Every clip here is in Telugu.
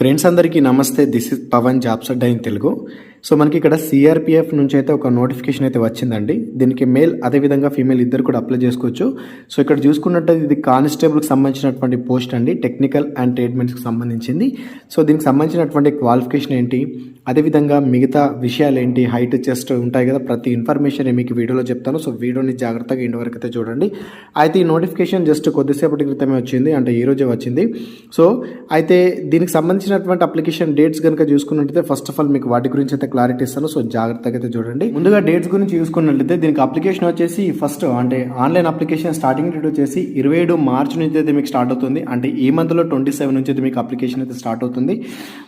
ఫ్రెండ్స్ అందరికీ నమస్తే. This is Pawan jobs Adda in Telugu. So మనకి ఇక్కడ సిఆర్పిఎఫ్ నుంచి అయితే ఒక నోటిఫికేషన్ అయితే వచ్చిందండి. దీనికి మేల్ అదేవిధంగా ఫీమేల్ ఇద్దరు కూడా అప్లై చేసుకోవచ్చు. సో ఇక్కడ చూసుకున్నట్టయితే ఇది కానిస్టేబుల్కి సంబంధించినటువంటి పోస్ట్ అండి, టెక్నికల్ అండ్ ట్రేడ్మెన్స్కి సంబంధించింది. సో దీనికి సంబంధించినటువంటి క్వాలిఫికేషన్ ఏంటి, అదేవిధంగా మిగతా విషయాలు ఏంటి, హైట్ చెస్ట్ ఉంటాయి కదా, ప్రతి ఇన్ఫర్మేషన్ మీకు వీడియోలో చెప్తాను. సో వీడియోని జాగ్రత్తగా ఇంటి వరకు అయితే చూడండి. అయితే ఈ నోటిఫికేషన్ జస్ట్ కొద్దిసేపటి క్రితమే వచ్చింది, అంటే ఈ రోజే వచ్చింది. సో అయితే దీనికి సంబంధించినటువంటి అప్లికేషన్ డేట్స్ కనుక చూసుకున్నట్లయితే ఫస్ట్ ఆఫ్ ఆల్ మీకు వాటి గురించి అయితే క్లారిటీ ఇస్తాను. సో జాగ్రత్తగా అయితే చూడండి. ముందుగా డేట్స్ గురించి చూసుకున్నట్లయితే దీనికి అప్లికేషన్ వచ్చేసి ఫస్ట్ అంటే ఆన్లైన్ అప్లికేషన్ స్టార్టింగ్ డేట్ వచ్చేసి 27 మార్చి నుంచి అయితే మీకు స్టార్ట్ అవుతుంది. అంటే ఈ మంత్లో 27 నుంచి అయితే మీకు అప్లికేషన్ అయితే స్టార్ట్ అవుతుంది.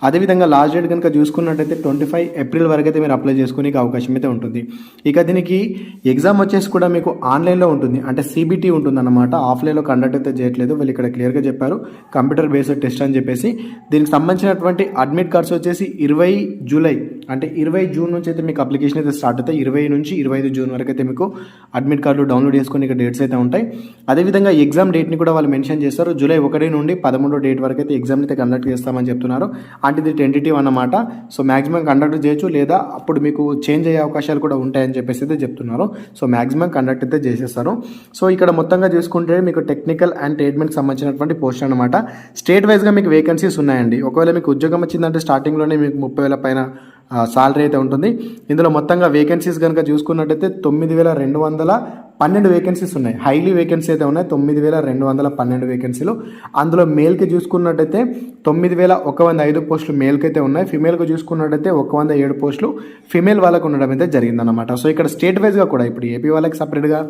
అదేవిధంగా లాస్ట్ డేట్ కనుక చూసుకున్నట్టయితే 25 ఏప్రిల్ వరకు అయితే మీరు అప్లై చేసుకోనికి అవకాశం అయితే ఉంటుంది. ఇక దీనికి ఎగ్జామ్ వచ్చేసి కూడా మీకు ఆన్లైన్లో ఉంటుంది, అంటే సిబిటీ ఉంటుంది అన్నమాట. ఆఫ్లైన్లో కండక్ట్ అయితే చేయట్లేదు, వీళ్ళు ఇక్కడ క్లియర్గా చెప్పారు కంప్యూటర్ బేస్డ్ టెస్ట్ అని చెప్పేసి. దీనికి సంబంధించినటువంటి అడ్మిట్ కార్డ్స్ వచ్చేసి 20 జూలై అంటే 20 జూన్ నుంచి అయితే మీకు అప్లికేషన్ అయితే స్టార్ట్ అవుతాయి. 20 నుంచి 25 జూన్ వరకు అయితే మీకు అడ్మిట్ కార్డులు డౌన్లోడ్ చేసుకుని ఇక్కడ డేట్స్ అయితే ఉంటాయి. అదేవిధంగా ఎగ్జామ్ డేట్ని కూడా వాళ్ళు మెన్షన్ చేస్తారు. జూలై 1 నుండి 13 డేట్ వరకు అయితే ఎగ్జామ్ అయితే కండక్ట్ చేస్తామని చెప్తున్నారు. అంటే ఇది టెంటేటివ్ అన్నమాట. సో మాక్సిమం కండక్ట్ చేయొచ్చు, లేదా అప్పుడు మీకు చేంజ్ అయ్యే అవకాశాలు కూడా ఉంటాయని చెప్పేసి అయితే చెప్తున్నారు. సో మాక్సిమం కండక్ట్ అయితే చేసేస్తారు. సో ఇక్కడ మొత్తంగా చూసుకుంటే మీకు టెక్నికల్ అండ్ ట్రేడ్మెన్కి సంబంధించినటువంటి పోస్ట్ అనమాట. స్టేట్ వైజ్గా మీకు వేకెన్సీస్ ఉన్నాయండి. ఒకవేళ మీకు ఉద్యోగం వచ్చిందంటే స్టార్టింగ్లోనే మీకు 30,000 పైన సాలరీ అయితే ఉంటుంది. ఇందులో మొత్తంగా వేకెన్సీస్ కనుక చూసుకున్నట్టయితే 9,212 వేకెన్సీస్ ఉన్నాయి. హైలీ వేకెన్సీ అయితే ఉన్నాయి, 9,212 వేకెన్సీలు. అందులో మేల్కి చూసుకున్నట్టయితే 9,105 పోస్టులు మేల్కి అయితే ఉన్నాయి. ఫిమేల్కి చూసుకున్నట్టయితే 107 పోస్టులు ఫిమేల్ వాళ్ళకు ఉండడం అయితే జరిగిందనమాట. సో ఇక్కడ స్టేట్ వైజ్గా కూడా ఇప్పుడు ఏపీ వాళ్ళకి సపరేట్గా,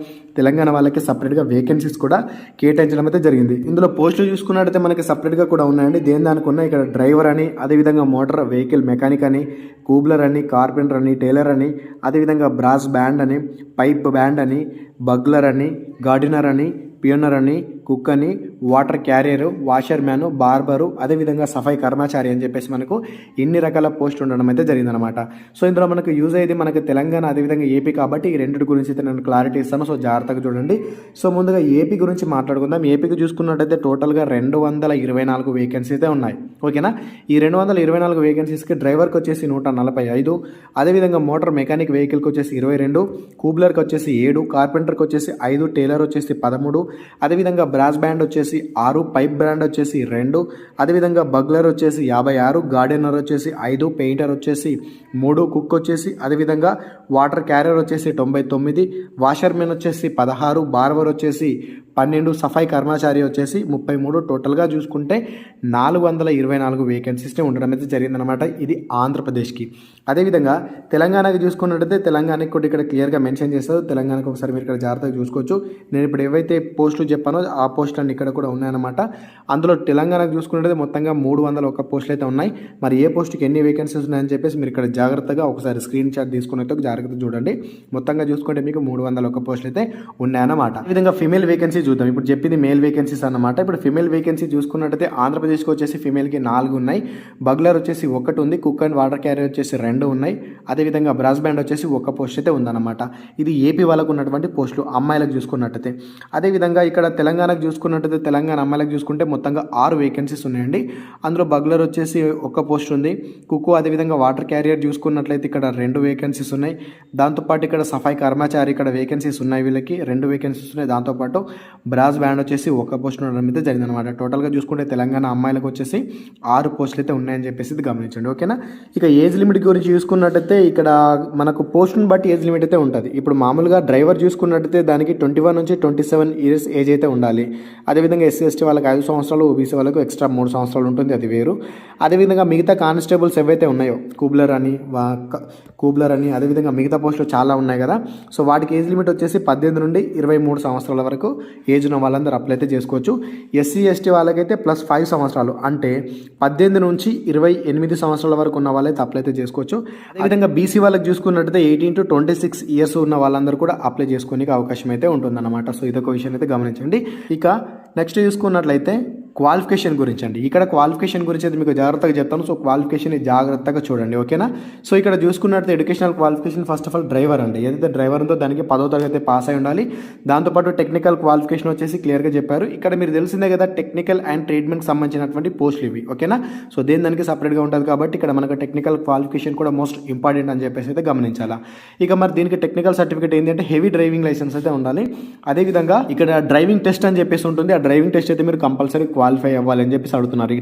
తెలంగాణ వాళ్ళకి సపరేట్గా వేకెన్సీస్ కూడా కేటాయించడం అయితే జరిగింది. ఇందులో పోస్టులు చూసుకున్నట్టయితే మనకి సపరేట్గా కూడా ఉన్నాయండి. దేని దానికి ఉన్నాయి. ఇక్కడ డ్రైవర్ అని, అదేవిధంగా మోటార్ వెహికల్ మెకానిక్ అని, కూబ్లర్ అని, కార్పెంటర్ అని, టైలర్ అని, అదేవిధంగా బ్రాస్ బ్యాండ్ అని, పైప్ బ్యాండ్ అని, బగ్లర్ అని, గార్డినర్ అని, పియోనర్ అని, కుక్ అని, water carrier, washer man, barber, అదేవిధంగా సఫాయి కర్మచారి అని చెప్పేసి మనకు ఇన్ని రకాల పోస్టులు ఉండడం అయితే జరిగిందనమాట. సో ఇందులో మనకు యూజ్ అయ్యేది మనకి తెలంగాణ అదేవిధంగా ఏపీ కాబట్టి ఈ రెండింటి గురించి అయితే నేను క్లారిటీ ఇస్తాను. సో జాగ్రత్తగా చూడండి. సో ముందుగా ఏపీ గురించి మాట్లాడుకుందాం. ఏపీకి చూసుకున్నట్టయితే టోటల్గా 224 వేకెన్సీ అయితే ఉన్నాయి. ఓకేనా. ఈ 224 వేకెన్సీస్కి డ్రైవర్కి వచ్చేసి 145, అదేవిధంగా మోటార్ మెకానిక్ వెహికల్కి వచ్చేసి 22, కూబ్లర్కి వచ్చేసి 7, కార్పెంటర్కి వచ్చేసి 5, టైలర్ వచ్చేసి 13, అదేవిధంగా బ్రాస్ బ్యాండ్ వచ్చేసి 6, పైప్ బ్యాండ్ వచ్చేసి 2, అదేవిధంగా బగ్లర్ వచ్చేసి 56, గార్డెనర్ వచ్చేసి 5, పెయింటర్ వచ్చేసి 3, కుక్ వచ్చేసి, అదేవిధంగా వాటర్ క్యారియర్ వచ్చేసి 99, వాషర్ మెన్ వచ్చేసి 16, బార్బర్ వచ్చేసి 12, సఫాయి కర్మచారి వచ్చేసి 33. టోటల్గా చూసుకుంటే 424 వేకెన్సీస్నే ఉండడం అయితే జరిగిందనమాట. ఇది ఆంధ్రప్రదేశ్కి. అదేవిధంగా తెలంగాణకి చూసుకున్నట్టయితే తెలంగాణకి కూడా ఇక్కడ క్లియర్గా మెన్షన్ చేస్తారు. తెలంగాణకు ఒకసారి మీరు ఇక్కడ జాగ్రత్తగా చూసుకోవచ్చు. నేను ఇప్పుడు ఏవైతే పోస్టులు చెప్పానో ఆ పోస్టులు అన్ని ఇక్కడ కూడా ఉన్నాయన్నమాట. అందులో తెలంగాణకు చూసుకున్నట్టయితే మొత్తంగా 301 పోస్టులు అయితే ఉన్నాయి. మరి ఏ పోస్టుకి ఎన్ని వేకెన్సీస్ ఉన్నాయని చెప్పేసి మీరు ఇక్కడ జాగ్రత్తగా ఒకసారి స్క్రీన్ షాట్ తీసుకున్నట్టు జాగ్రత్తగా చూడండి. మొత్తంగా చూసుకుంటే మీకు 301 పోస్టులు అయితే ఉన్నాయన్నమాట. ఈ విధంగా ఫిమేల్ వేకెన్సీ చూద్దాం. ఇప్పుడు చెప్పింది మేల్ వేకెన్సీస్ అన్నమాట. ఇప్పుడు ఫిమేల్ వేకెన్సీ చూసుకున్నట్టయితే ఆంధ్రప్రదేశ్కి వచ్చేసి ఫిమేల్కి 4 ఉన్నాయి, బగ్లర్ వచ్చేసి 1 ఉంది, కుక్ అండ్ వాటర్ క్యారియర్ వచ్చేసి 2 ఉన్నాయి, అదేవిధంగా బ్రాస్ బ్యాండ్ వచ్చేసి 1 పోస్ట్ అయితే ఉందన్నమాట. ఇది ఏపీ వాళ్ళకు ఉన్నటువంటి పోస్టులు అమ్మాయిలకు చూసుకున్నట్టయితే. అదేవిధంగా ఇక్కడ తెలంగాణకు చూసుకున్నట్టయితే తెలంగాణ అమ్మాయిలకు చూసుకుంటే మొత్తంగా 6 వేకెన్సీస్ ఉన్నాయండి. అందులో బగ్లర్ వచ్చేసి 1 పోస్ట్ ఉంది, కుక్కు అదేవిధంగా వాటర్ క్యారియర్ చూసుకున్నట్లయితే ఇక్కడ 2 వేకెన్సీస్ ఉన్నాయి. దాంతోపాటు ఇక్కడ సఫాయి కర్మచారి ఇక్కడ వేకెన్సీస్ ఉన్నాయి, వీళ్ళకి 2 వేకెన్సీస్ ఉన్నాయి. దాంతోపాటు బ్రాస్ బ్యాండ్ వచ్చేసి 1 పోస్ట్ ఉండడం అయితే జరిగిందనమాట. టోటల్గా చూసుకుంటే తెలంగాణ అమ్మాయిలకు వచ్చేసి 6 పోస్టులు అయితే ఉన్నాయని చెప్పేసి గమనించండి. ఓకేనా. ఇక ఏజ్ లిమిట్ గురించి చూసుకున్నట్టయితే ఇక్కడ మనకు పోస్టును బట్టి ఏజ్ లిమిట్ అయితే ఉంటుంది. ఇప్పుడు మామూలుగా డ్రైవర్ చూసుకున్నట్టయితే దానికి 21 నుంచి 27 ఇయర్స్ ఏజ్ అయితే ఉండాలి. అదేవిధంగా ఎస్సీ ఎస్టీ వాళ్ళకి 5 సంవత్సరాలు, ఓబీసీ వాళ్ళకు ఎక్స్ట్రా 3 సంవత్సరాలు ఉంటుంది, అది వేరు. అదేవిధంగా మిగతా కానిస్టేబుల్స్ ఏవైతే ఉన్నాయో కూబ్లర్ అని అదేవిధంగా మిగతా పోస్టులు చాలా ఉన్నాయి కదా. సో వాటికి ఏజ్ లిమిట్ వచ్చేసి 18 నుండి 23 సంవత్సరాల వరకు ఏజ్ ఉన్న వాళ్ళందరూ అప్లై అయితే చేసుకోవచ్చు. ఎస్సీ ఎస్టీ వాళ్ళకైతే +5 సంవత్సరాలు అంటే 18 నుంచి 28 సంవత్సరాల వరకు ఉన్న వాళ్ళైతే అప్లై అయితే చేసుకోవచ్చు. అదేవిధంగా బీసీ వాళ్ళకి చూసుకున్నట్టయితే 18 to 26 ఇయర్స్ ఉన్న వాళ్ళందరూ కూడా అప్లై చేసుకోనికి అవకాశం అయితే ఉంటుందన్నమాట. సో ఇదొక విషయం అయితే గమనించండి. ఇక నెక్స్ట్ చూసుకున్నట్లయితే క్వాలిఫికేషన్ గురించి అండి. ఇక్కడ క్వాలిఫికేషన్ గురించి అయితే మీకు జాగ్రత్తగా చెప్తాను. సో క్వాలిఫికేషన్ జాగ్రత్తగా చూడండి, ఓకేనా. సో ఇక్కడ చూసుకున్నట్లయితే educational qualification first of all driver అండి. ఏదైతే డ్రైవర్ ఉందో దానికి 10వ తరగతి పాస్ అయి ఉండాలి. దాంతోపాటు టెక్నికల్ క్వాలిఫికేషన్ వచ్చేసి క్లియర్గా చెప్పారు. ఇక్కడ మీరు తెలిసిందే కదా, టెక్నికల్ అండ్ ట్రీట్మెంట్కి సంబంధించినటువంటి పోస్టులు ఇవి, ఓకేనా. సో దానికి సపరేట్గా ఉంటుంది కాబట్టి ఇక్కడ మనకు టెక్నికల్ క్వాలిఫికేషన్ కూడా మోస్ట్ ఇంపార్టెంట్ అని చెప్పేసి అయితే గమనించాలా. ఇక మరి దీనికి టెక్నికల్ సర్టిఫికేట్ ఏంటంటే హెవీ డ్రైవింగ్ లైసెన్స్ అయితే ఉండాలి. అదేవిధంగా ఇక్కడ డ్రైవింగ్ టెస్ట్ అని చెప్పేసి ఉంటుంది. ఆ డ్రైవింగ్ టెస్ట్ అయితే మీరు కంపల్సరీ క్వాలిఫై అవ్వాలి అని చెప్పేసి అడుగుతున్నారు.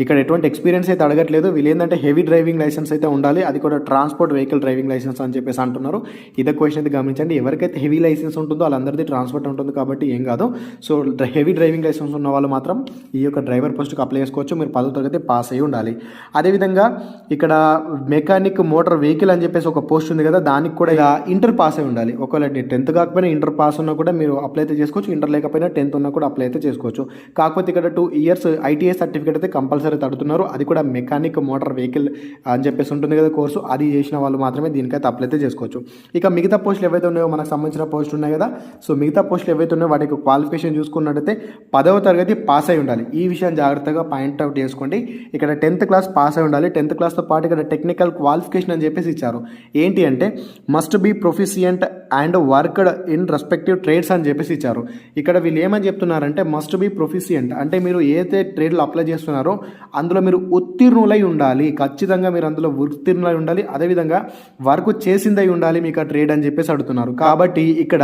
ఇక్కడ ఎటువంటి ఎక్స్పీరియన్స్ అయితే అడగట్లేదు. వీళ్ళు ఏంటంటే హెవీ డ్రైవింగ్ లైసెన్స్ అయితే ఉండాలి, అది కూడా ట్రాన్స్పోర్ట్ వెహికల్ డ్రైవింగ్ లైసెన్స్ అని చెప్పేసి అంటున్నారు. ఇదే క్వశ్చన్ అయితే గమనించండి. ఎవరికైతే హెవీ లైసెన్స్ ఉంటుందో వాళ్ళందరిది ట్రాన్స్పోర్ట్ ఉంటుంది కాబట్టి ఏం కాదు. సో హెవీ డ్రైవింగ్ లైసెన్స్ ఉన్న వాళ్ళు మాత్రం ఈ యొక్క డ్రైవర్ పోస్ట్కి అప్లై చేసుకోవచ్చు. మీరు 10వ తరగతి పాస్ అయ్యి ఉండాలి. అదేవిధంగా ఇక్కడ మెకానిక్ మోటార్ వెహికల్ అని చెప్పేసి ఒక పోస్ట్ ఉంది కదా, దానికి కూడా ఇలా ఇంటర్ పాస్ అయి ఉండాలి. ఒకవేళ 10th కాకపోయినా ఇంటర్ పాస్ ఉన్నా కూడా మీరు అప్లై అయితే చేసుకోవచ్చు. ఇంటర్ లేకపోయినా 10th ఉన్నా కూడా అప్లై అయితే చేసుకోవచ్చు. కాకపోతే ఇక్కడ 2 years ITI సర్టిఫికేట్ అయితే కంపల్సరీ తడుతున్నారు. అది కూడా మెకానిక్ మోటార్ వెహికల్ అని చెప్పేసి ఉంటుంది కదా కోర్సు, అది చేసిన వాళ్ళు మాత్రమే దీనికైతే అప్లై అయితే చేసుకోవచ్చు. ఇక మిగతా పోస్టులు ఏవైతే ఉన్నాయో మనకు సంబంధించిన పోస్టులు ఉన్నాయి కదా, సో మిగతా పోస్టులు ఏవైతే ఉన్నాయో వాటికి క్వాలిఫికేషన్ చూసుకున్నట్టయితే 10వ తరగతి పాస్ అయి ఉండాలి. ఈ విషయం జాగ్రత్తగా పాయింట్అవుట్ చేసుకోండి. ఇక్కడ 10th క్లాస్ పాస్ అయి ఉండాలి. 10th క్లాస్తో పాటు ఇక్కడ టెక్నికల్ క్వాలిఫికేషన్ అని చెప్పేసి ఇచ్చారు. ఏంటి అంటే must be proficient and worked in respective trades అని చెప్పేసి ఇచ్చారు. ఇక్కడ వీళ్ళు ఏమని చెప్తున్నారంటే మస్ట్ బీ ప్రొఫిషియంట్ అంటే మీరు ఏదైతే ట్రేడ్లో అప్లై చేస్తున్నారో అందులో మీరు ఉత్తీర్ణులై ఉండాలి. ఖచ్చితంగా మీరు అందులో ఉత్తీర్ణులై ఉండాలి. అదేవిధంగా వర్క్ చేసిందై ఉండాలి మీకు ఆ ట్రేడ్ అని చెప్పేసి అడుగుతున్నారు. కాబట్టి ఇక్కడ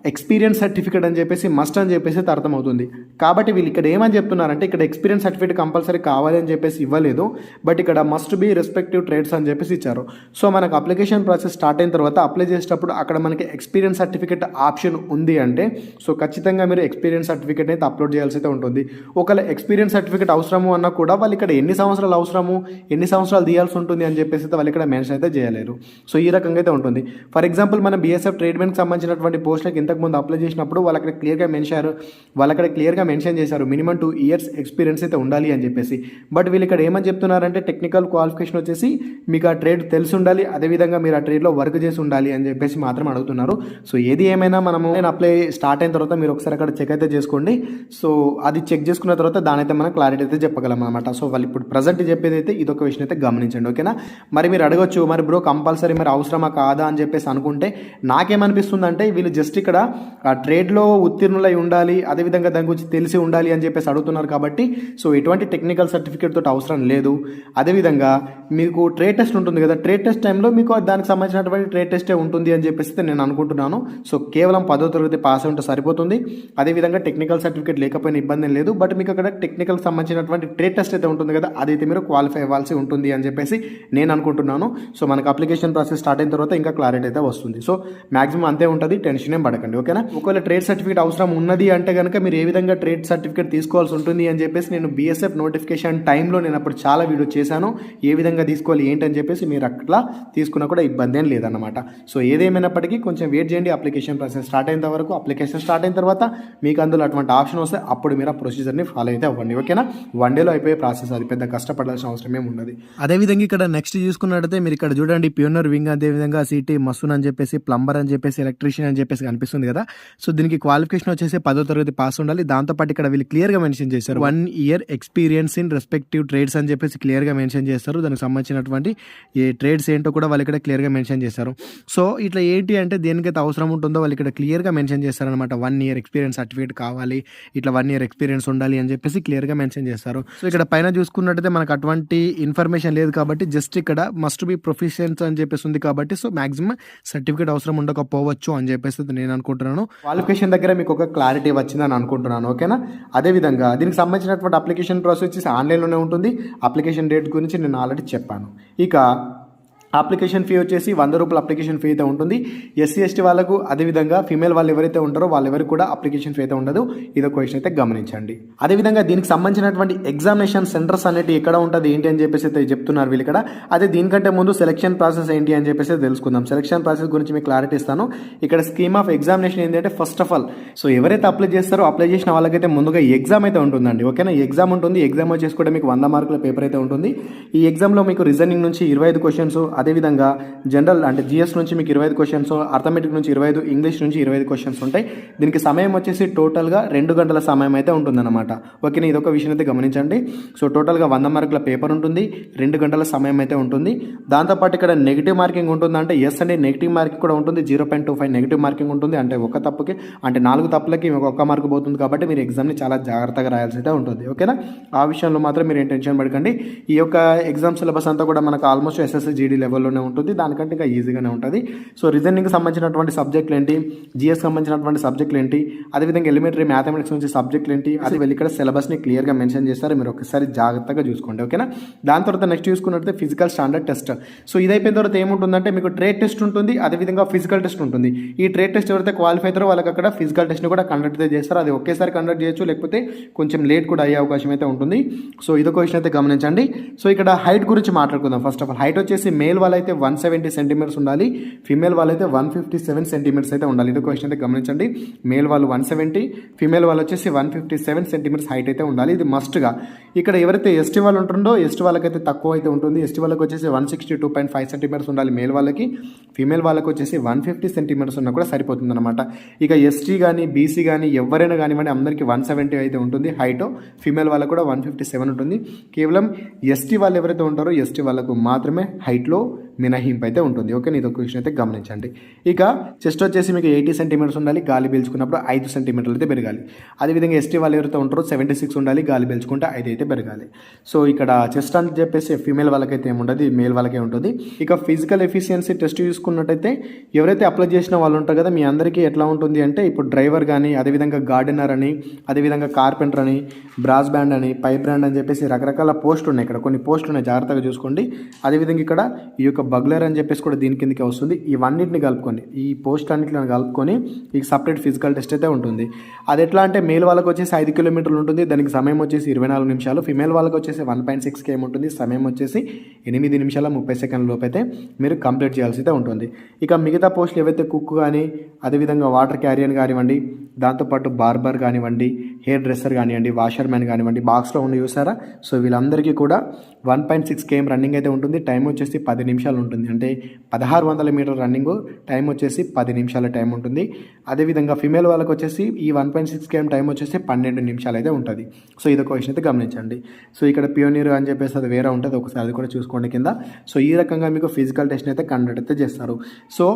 ఎక్స్పీరియన్స్ సర్టిఫికేట్ అని చెప్పేసి మస్ట్ అని చెప్పేసి అర్థమవుతుంది. కాబట్టి వీళ్ళు ఇక్కడ ఏమని చెప్తున్నారంటే ఇక్కడ ఎక్స్పీరియన్స్ సర్టిఫికేట్ కంపల్సరీ కావాలి అని చెప్పేసి ఇవ్వలేదు, బట్ ఇక్కడ మస్ట్ బీ రెస్పెక్టివ్ ట్రేడ్స్ అని చెప్పేసి ఇచ్చారు. సో మనకు అప్లికేషన్ ప్రాసెస్ స్టార్ట్ అయిన తర్వాత అప్లై చేసేటప్పుడు అక్కడ మనకి ఎక్స్పీరియన్స్ సర్టిఫికేట్ ఆప్షన్ ఉంది అంటే సో ఖచ్చితంగా మీరు ఎక్స్పీరియన్స్ సర్టిఫికేట్ అయితే అప్లోడ్ చేయాల్సి అయితే ఉంటుంది. ఒకవేళ ఎక్స్పీరియన్స్ సర్టిఫికేట్ అవసరము అన్నా కూడా వాళ్ళు ఇక్కడ ఎన్ని సంవత్సరాలు అవసరము, ఎన్ని సంవత్సరాలు తీయాల్సి ఉంటుంది అని చెప్పేసి అయితే వాళ్ళు ఇక్కడ మెన్షన్ అయితే చేయలేరు. సో ఈ రకంగా అయితే ఉంటుంది. ఫర్ ఎగ్జాంపుల్ మన BSF ట్రీట్మెంట్కి సంబంధించినటువంటి పోస్టులకి ఇంతకుముందు అప్లై చేసినప్పుడు వాళ్ళక్కడ క్లియర్గా మెన్షన్ చేశారు మినిమం 2 years ఎక్స్పీరియన్స్ అయితే ఉండాలి అని చెప్పేసి. బట్ వీళ్ళు ఇక్కడ ఏమని చెప్తున్నారంటే టెక్నికల్ క్వాలిఫికేషన్ వచ్చేసి మీకు ఆ ట్రేడ్ తెలిసి ఉండాలి, అదేవిధంగా మీరు ఆ ట్రేడ్లో వర్క్ చేసి ఉండాలి అని చెప్పేసి మాత్రం అడుగుతున్నారు. సో ఏది ఏమైనా నేను అప్లై స్టార్ట్ అయిన తర్వాత మీరు ఒకసారి అక్కడ చెక్ అయితే చేసుకోండి. సో అది చెక్ చేసుకున్న తర్వాత దాని అయితే మనం క్లారిటీ అయితే చెప్పగలం అనమాట. సో వాళ్ళు ఇప్పుడు ప్రజెంట్ చెప్పేది అయితే ఇదొక విషయం అయితే గమనించండి, ఓకేనా. మరి మీరు అడగొచ్చు మరి బ్రో కంపల్సరీ మరి అవసరమా కాదా అని చెప్పేసి అనుకుంటే నాకేమనిపిస్తుంది అంటే వీళ్ళు జస్ట్ ఇక్కడ ఆ ట్రేడ్లో ఉత్తీర్ణులై ఉండాలి, అదేవిధంగా దాని గురించి తెలిసి ఉండాలి అని చెప్పేసి అడుగుతున్నారు. కాబట్టి సో ఎటువంటి టెక్నికల్ సర్టిఫికేట్ తోటి అవసరం లేదు. అదేవిధంగా మీకు ట్రేడ్ టెస్ట్ ఉంటుంది కదా, ట్రేడ్ టెస్ట్ టైంలో మీకు దానికి సంబంధించినటువంటి ట్రేడ్ టెస్టే ఉంటుంది అని చెప్పేసి నేను అనుకుంటున్నాను. సో కేవలం 10వ తరగతి పాస్ ఉంటే సరిపోతుంది. అదేవిధంగా టెక్నికల్ సర్టిఫికేట్ లేకపోయినా ఇబ్బంది లేదు. బట్ మీకు అక్కడ టెక్నికల్ సంబంధించినటువంటి ట్రేడ్ టెస్ట్ అయితే ఉంటుంది కదా, అదైతే మీరు క్వాలిఫై అవ్వాల్సి ఉంటుంది అని చెప్పేసి నేను అనుకుంటున్నాను. సో మనకు అప్లికేషన్ ప్రాసెస్ స్టార్ట్ అయిన తర్వాత ఇంకా క్లారిటీ అయితే వస్తుంది. సో మాక్సిమం అంతే ఉంటుంది, టెన్షన్ ఏం పడకండి, ఓకేనా. ఒకవేళ ట్రేడ్ సర్టిఫికేట్ అవసరం ఉన్నది అంటే కనుక మీరు ఏ విధంగా ట్రేడ్ సర్టిఫికేట్ తీసుకోవాల్సి ఉంటుంది అని చెప్పేసి నేను BSF నోటిఫికేషన్ టైంలో నేను అప్పుడు చాలా వీడియో చేశాను, ఏ విధంగా తీసుకోవాలి ఏంటని చెప్పేసి. మీరు అట్లా తీసుకున్నా కూడా ఇబ్బంది ఏం లేదన్నమాట. సో ఏదేమైనప్పటికీ కొంచెం వెయిట్ చేయండి. అప్లికేషన్ ప్రాసెస్ స్టార్ట్ అయిన వరకు, అప్లికేషన్ స్టార్ట్ అయిన తర్వాత మీకు అందులో అటువంటి ఆప్షన్ వస్తే అప్పుడు మీరు ఆ ప్రొసీజర్ని ఫాలో అయితే అవ్వండి, ఓకేనా. 1 dayలో అయిపోయే ప్రాసెస్, అది పెద్ద కష్టపడాల్సిన అవసరం ఏమి ఉండదు. అదేవిధంగా ఇక్కడ నెక్స్ట్ చూసుకున్నట్టయితే మీరు ఇక్కడ చూడండి ప్యూనర్ వింగ్, అదేవిధంగా సిటీ మసూన్ అని చెప్పేసి, ప్లంబర్ అని చెప్పేసి, ఎలక్ట్రీషియన్ అని చెప్పేసి కనిపిస్తుంది కదా. సో దీనికి క్వాలిఫికేషన్ వచ్చేసి 10వ తరగతి పాస్ ఉండాలి. దాంతోపాటు ఇక్కడ వీళ్ళు క్లియర్గా మెన్షన్ చేశారు 1 year experience in respective trades అని చెప్పేసి క్లియర్గా మెన్షన్ చేస్తారు. దానికి సంబంధించినటువంటి ఏ ట్రేడ్స్ ఏంటో కూడా వాళ్ళు ఇక్కడ క్లియర్గా మెన్షన్ చేశారు. సో ఇట్లా ఏంటి అంటే దేనికైతే అవసరం ఉంటుందో వాళ్ళు ఇక్కడ క్లియర్గా మెన్షన్ చేస్తారనమాట. 1 year ఎక్స్పీరియన్స్ సర్టిఫికేట్ కావాలి, ఇట్లా 1 year ఎక్స్పీరియన్స్ ఉండాలి అని చెప్పేసి క్లియర్గా మెన్షన్ చేస్తారు. సో ఇక్కడ పైన చూసుకున్నట్టయితే మనకు అటువంటి ఇన్ఫర్మేషన్ లేదు కాబట్టి జస్ట్ ఇక్కడ మస్ట్ బి ప్రొఫిషియన్స్ అని చెప్పేసి ఉంది కాబట్టి సో మాక్సిమం సర్టిఫికేట్ అవసరం ఉండకపోవచ్చు అని చెప్పేసి నేను అనుకుంటున్నాను. క్వాలిఫికేషన్ దగ్గర మీకు ఒక క్లారిటీ వచ్చిందని అనుకుంటున్నాను, ఓకేనా. అదేవిధంగా దీనికి సంబంధించినటువంటి అప్లికేషన్ ప్రాసెస్ వచ్చేసి ఆన్లైన్లోనే ఉంటుంది. అప్లికేషన్ డేట్ గురించి నేను ఆల్రెడీ చెప్పాను. ఇక అప్లికేషన్ ఫీ వచ్చేసి 100 రూపాయల అప్లికేషన్ ఫీ అయితే ఉంటుంది. SC ST వాళ్ళకు, అదేవిధంగా ఫీమేల్ వాళ్ళు ఎవరైతే ఉంటారో వాళ్ళెవరికి కూడా అప్లికేషన్ ఫీ అయితే ఉండదు. ఇదో క్వశ్చన్ అయితే గమనించండి. అదేవిధంగా దీనికి సంబంధించినటువంటి ఎగ్జామినేషన్ సెంటర్స్ అనేవి ఎక్కడ ఉంటుంది ఏంటి అని చెప్పేసి అయితే చెప్తున్నారు వీళ్ళు ఇక్కడ. అదే దీనికంటే ముందు సెలక్షన్ ప్రాసెస్ ఏంటి అని చెప్పేసి తెలుసుకుందాం. సెలక్షన్ ప్రాసెస్ గురించి మీకు క్లారిటీ ఇస్తాను. ఇక్కడ స్కీమ్ ఆఫ్ ఎగ్జామినేషన్ ఏంటంటే ఫస్ట్ ఆఫ్ ఆల్ సో ఎవరైతే అప్లై చేస్తారో అప్లై చేసిన వాళ్ళకైతే ముందుగా ఎగ్జామ్ అయితే ఉంటుందండి, ఓకేనా. ఎగ్జామ్ ఉంటుంది. ఎగ్జామ్ వచ్చేసి కూడా మీకు 100 మార్కుల పేపర్ అయితే ఉంటుంది. ఈ ఎగ్జామ్లో మీకు రీజనింగ్ నుంచి 25 క్వశ్చన్స్, అదేవిధంగా జనరల్ అంటే జిఎస్ నుంచి మీకు 25 క్వశ్చన్స్, అర్థమెటిక్ నుంచి 25, ఇంగ్లీష్ నుంచి 25 క్వశ్చన్స్ ఉంటాయి. దీనికి సమయం వచ్చేసి టోటల్గా 2 గంటల సమయం అయితే ఉంటుందన్నమాట. ఓకేనా, ఇది ఒక విషయం అయితే గమనించండి. సో టోటల్గా 100 మార్కుల పేపర్ ఉంటుంది, 2 గంటల సమయం అయితే ఉంటుంది. దాంతోపాటు ఇక్కడ నెగిటివ్ మార్కింగ్ ఉంటుందంటే ఎస్ అండి, నెగిటివ్ మార్కింగ్ కూడా ఉంటుంది. 0.25 నెగిటివ్ మార్కింగ్ ఉంటుంది. అంటే ఒక తప్పుకి అంటే 4 తప్పులకి ఒక మార్కు పోతుంది. కాబట్టి మీరు ఎగ్జామ్ని చాలా జాగ్రత్తగా రాయాల్సి అయితే ఉంటుంది. ఓకేనా, ఆ విషయంలో మాత్రం మీరు ఏం టెన్షన్ పడకండి. ఈ యొక్క ఎగ్జామ్ సిలబస్ అంతా కూడా మనకు ఆల్మోస్ట్ ఎస్ఎస్సి జీడీ లెవెల్లోనే ఉంటుంది. దానికంటే ఇంకా ఈజీగానే ఉంటుంది. సో రీజనింగ్కి సంబంధించినటువంటి సబ్జెక్టులు ఏంటి, జిఎస్ సంబంధించినటువంటి సబ్జెక్టులు ఏంటి, అదేవిధంగా ఎలిమెంటరీ మ్యాథమెటిక్స్ నుంచి సబ్జెక్టులు ఏంటి, అది వెళ్ళి ఇక్కడ సిలబస్ని క్లియర్గా మెన్షన్ చేస్తారు. మీరు ఒకసారి జాగ్రత్తగా చూసుకోండి. ఓకేనా, దాని తర్వాత నెక్స్ట్ చూసుకున్నట్లయితే ఫిజికల్ స్టాండర్డ్ టెస్ట్. సో ఇది అయిపోయిన తర్వాత ఏముంటుందంటే మీకు ట్రేడ్ టెస్ట్ ఉంటుంది, అదేవిధంగా ఫిజికల్ టెస్ట్ ఉంటుంది. ఈ ట్రేడ్ టెస్ట్ ఎవరైతే క్వాలిఫై అవుతారో వాళ్ళకి అక్కడ ఫిజికల్ టెస్ట్ని కూడా కండక్ట్ అయితే చేస్తారు. అది ఒకేసారి కండక్ట్ చేయొచ్చు, లేకపోతే కొంచెం లేట్ కూడా అయ్యే అవకాశం అయితే ఉంటుంది. సో ఇదొక విషయం అయితే గమనించండి. సో ఇక్కడ హైట్ గురించి మాట్లాడుకుందాం. ఫస్ట్ ఆఫ్ ఆల్ హైట్ వచ్చేసి మేల్ వాళ్ళైతే 170 సెంటీమీటర్స్ ఉండాలి, ఫీమేల్ వాళ్ళైతే 157 సెంటీమీటర్స్ అయితే ఉండాలి. ఇదొక విషయం అయితే గమనించండి. మేల్ వాళ్ళు 170, ఫీమేల్ వాళ్ళు వచ్చేసి 157 సెంటీమీటర్స్ హైట్ అయితే ఉండాలి. ఇది మస్ట్గా. ఇక్కడ ఎవరైతే ఎస్టీ వాళ్ళు ఉంటుందో ఎస్టీ వాళ్ళకైతే తక్కువ అయితే ఉంటుంది. ఎస్టీ వాళ్ళకి వచ్చేసి 162.5 సెంటీమీటర్స్ ఉండాలి మేల్ వాళ్ళకి, ఫీమేల్ వాళ్ళకి వచ్చేసి 150 సెంటీమీటర్స్ ఉన్నా కూడా సరిపోతుంది అనమాట. ఇక ఎస్టీ కానీ బీసీ కానీ ఎవరైనా కానివ్వండి అందరికీ 170 అయితే ఉంటుంది హైట్, ఫీమేల్ వాళ్ళకు కూడా 157 ఉంటుంది. కేవలం ఎస్టీ వాళ్ళు ఎవరైతే ఉంటారో ఎస్టీ వాళ్ళకు మాత్రమే హైట్లో మినహాయింపు అయితే ఉంటుంది. ఓకే, ఇది ఒక విషయం అయితే గమనించండి. ఇక చెస్ట్ వచ్చేసి మీకు 80 సెంటీమీటర్స్ ఉండాలి, గాలి పీల్చుకున్నప్పుడు 5 సెంటీమీటర్లు అయితే పెరగాలి. అదేవిధంగా ఎస్టీ వాళ్ళు ఎవరైతే ఉంటారో 76 ఉండాలి, గాలి పీల్చుకుంటే 5 అయితే పెరగాలి. సో ఇక్కడ చెస్ట్ అని చెప్పేసి ఫీమేల్ వాళ్ళకైతే ఏముండదు, మేల్ వాళ్ళకే ఉంటుంది. ఇక ఫిజికల్ ఎఫిషియన్సీ టెస్ట్ చూసుకున్నట్టయితే ఎవరైతే అప్లై చేసిన వాళ్ళు ఉంటారు కదా, మీ అందరికీ ఎట్లా ఉంటుంది అంటే ఇప్పుడు డ్రైవర్ కానీ, అదేవిధంగా గార్డెనర్ అని, అదేవిధంగా కార్పెంటర్ అని, బ్రాస్ బ్యాండ్ అని, పైప్ బ్యాండ్ అని చెప్పేసి రకరకాల పోస్టులు ఉన్నాయి. ఇక్కడ కొన్ని పోస్టులు ఉన్నాయి, జాగ్రత్తగా చూసుకోండి. అదేవిధంగా ఇక్కడ ఈ యొక్క బగ్లర్ అని చెప్పేసి కూడా దీని కిందకి వస్తుంది. ఇవన్నిటిని కలుపుకొని ఈ పోస్ట్ అన్నింటిని కలుపుకొని ఈ సపరేట్ ఫిజికల్ టెస్ట్ అయితే ఉంటుంది. అది ఎట్లా అంటే మేల్ వాళ్ళకి వచ్చేసి 5 కిలోమీటర్లు ఉంటుంది, దానికి సమయం వచ్చేసి 24 నిమిషాలు. ఫిమేల్ వాళ్ళకి వచ్చేసి 1.6 km ఉంటుంది, సమయం వచ్చేసి 8 నిమిషాల 30 సెకండ్ల లోపు అయితే మీరు కంప్లీట్ చేయాల్సి అయితే ఉంటుంది. ఇక మిగతా పోస్టులు ఏవైతే కుక్ కానీ, అదేవిధంగా వాటర్ క్యారియర్ కానివ్వండి, దాంతోపాటు బార్బర్ కానివ్వండి, హెయిర్ డ్రెస్సర్ కానివ్వండి, వాషర్ మ్యాన్ కానివ్వండి, బాక్స్లో ఉండి చూసారా. సో వీళ్ళందరికీ కూడా 1.6 km రన్నింగ్ అయితే ఉంటుంది. టైం వచ్చేసి 10 నిమిషాలు ఉంటుంది. అంటే 1600 మీటర్ రన్నింగ్, టైం వచ్చేసి 10 నిమిషాల టైం ఉంటుంది. అదేవిధంగా ఫిమేల్ వాళ్ళకి వచ్చేసి ఈ 1.6 km టైం వచ్చేసి 12 నిమిషాలు అయితే ఉంటుంది. సో ఇదొక విషయం అయితే గమనించండి. సో ఇక్కడ పియోనీర్ అని చెప్పేసి అది వేరే ఉంటుంది, ఒకసారి అది కూడా చూసుకోండి కింద. సో ఈ రకంగా మీకు ఫిజికల్ టెస్ట్ అయితే కండక్ట్ అయితే చేస్తారు. సో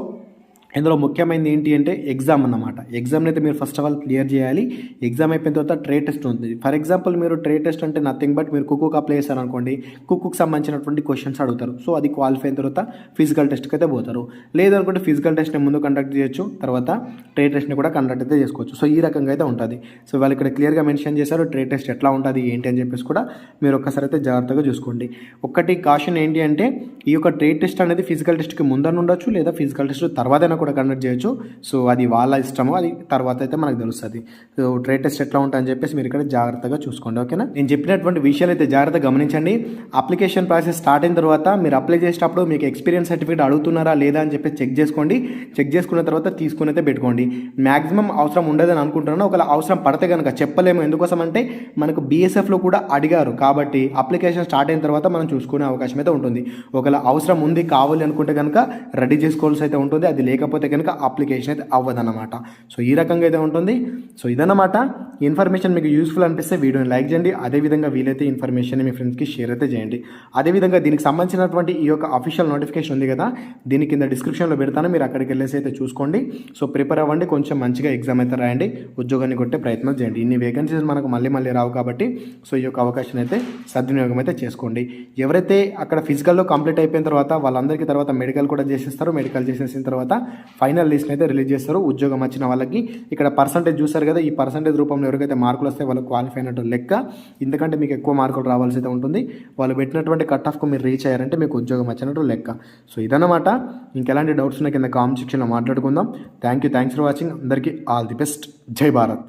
ఇందులో ముఖ్యమైనది ఏంటి అంటే ఎగ్జామ్ అన్నమాట. ఎగ్జామ్ని అయితే మీరు ఫస్ట్ ఆఫ్ ఆల్ క్లియర్ చేయాలి. ఎగ్జామ్ అయిపోయిన తర్వాత ట్రేడ్ టెస్ట్ ఉంటుంది. ఫర్ ఎగ్జాంపుల్ మీరు ట్రేడ్ టెస్ట్ అంటే నథింగ్ బట్ మీరు కుక్కుకు అప్లై చేశారు అనుకోండి, కుక్కుకు సంబంధించినటువంటి క్వశ్చన్స్ అడుగుతారు. సో అది క్వాలిఫై అయిన తర్వాత ఫిజికల్ టెస్ట్కి అయితే పోతారు. లేదనుకుంటే ఫిజికల్ టెస్ట్ని ముందు కండక్ట్ చేయొచ్చు, తర్వాత ట్రేడ్ టెస్ట్ని కూడా కండక్ట్ అయితే చేసుకోవచ్చు. సో ఈ రకంగా అయితే ఉంటుంది. సో వాళ్ళు ఇక్కడ క్లియర్గా మెన్షన్ చేశారు ట్రేడ్ టెస్ట్ ఎట్లా ఉంటుంది ఏంటి అని చెప్పేసి కూడా మీరు ఒక్కసారి అయితే జాగ్రత్తగా చూసుకోండి. ఒక్కటి కాషన్ ఏంటి అంటే ఈ యొక్క ట్రేడ్ టెస్ట్ అనేది ఫిజికల్ టెస్ట్కి ముందర ఉండొచ్చు, లేదా ఫిజికల్ టెస్ట్ తర్వాతైనా కూడా కండక్ట్ చేయొచ్చు. సో అది వాళ్ళ ఇష్టము, అది తర్వాత అయితే మనకు తెలుస్తుంది. సో ట్రేడ్ టెస్ట్ ఎట్లా ఉంటాయని చెప్పేసి మీరు ఇక్కడ జాగ్రత్తగా చూసుకోండి. ఓకేనా, నేను చెప్పినటువంటి విషయాలు అయితే జాగ్రత్తగా గమనించండి. అప్లికేషన్ ప్రాసెస్ స్టార్ట్ అయిన తర్వాత మీరు అప్లై చేసేటప్పుడు మీకు ఎక్స్పీరియన్స్ సర్టిఫికేట్ అడుగుతున్నారా లేదా అని చెప్పి చెక్ చేసుకోండి. చెక్ చేసుకున్న తర్వాత తీసుకుని అయితే పెట్టుకోండి. మ్యాక్సిమం అవసరం ఉండదని అనుకుంటున్నాను. ఒకవేళ అవసరం పడితే కనుక చెప్పలేము. ఎందుకోసం అంటే మనకు బీఎస్ఎఫ్లో కూడా అడిగారు కాబట్టి అప్లికేషన్ స్టార్ట్ అయిన తర్వాత మనం చూసుకునే అవకాశం అయితే ఉంటుంది. ఒకవేళ అవసరం ఉంది కావాలి అనుకుంటే కనుక రెడీ చేసుకోవాల్సి అయితే ఉంటుంది. అది లేకపోతే కనుక అప్లికేషన్ అయితే అవ్వదన్నమాట. సో ఈ రకంగా అయితే ఉంటుంది. సో ఇదన్నమాట ఇన్ఫర్మేషన్. మీకు యూస్ఫుల్ అనిపిస్తే వీడియోని లైక్ చేయండి. అదేవిధంగా వీలైతే ఇన్ఫర్మేషన్ మీ ఫ్రెండ్స్కి షేర్ అయితే చేయండి. అదేవిధంగా దీనికి సంబంధించినటువంటి ఈ యొక్క అఫీషియల్ నోటిఫికేషన్ ఉంది కదా, దీని కింద డిస్క్రిప్షన్లో పెడతాను, మీరు అక్కడికి వెళ్ళేసి అయితే చూసుకోండి. సో ప్రిపేర్ అవ్వండి, కొంచెం మంచిగా ఎగ్జామ్ అయితే రాయండి, ఉద్యోగాన్ని కొట్టే ప్రయత్నం చేయండి. ఇన్ని వేకెన్సీస్ మనకు మళ్ళీ రావు కాబట్టి సో ఈ యొక్క అవకాశం అయితే సద్వినియోగం అయితే చేసుకోండి. ఎవరైతే అక్కడ ఫిజికల్లో కంప్లీట్ అయిపోయిన తర్వాత వాళ్ళందరికీ తర్వాత మెడికల్ కూడా చేసేస్తారు. మెడికల్ చేసేసిన తర్వాత ఫైనల్ లిస్ట్ అయితే రిలీజ్ చేస్తారు. ఉద్యోగం వచ్చిన వాళ్ళకి ఇక్కడ పర్సంటేజ్ చూస్తారు కదా, ఈ పర్సంటేజ్ రూపంలో ఎవరికైతే మార్కులు వస్తే వాళ్ళు క్వాలిఫై అయినట్టు లెక్క. ఎందుకంటే మీకు ఎక్కువ మార్కులు రావాల్సి అయితే ఉంటుంది. వాళ్ళు పెట్టినటువంటి కట్ ఆఫ్కు మీరు రీచ్ అయ్యారంటే మీకు ఉద్యోగం వచ్చినట్టు లెక్క. సో ఇదన్నమాట. ఇంకెలాంటి డౌట్స్ ఉన్నాయి కింద కామెంట్ సెక్షన్లో మాట్లాడుకుందాం. Thanks for watching. అందరికీ ఆల్ ది బెస్ట్. జై భారత్.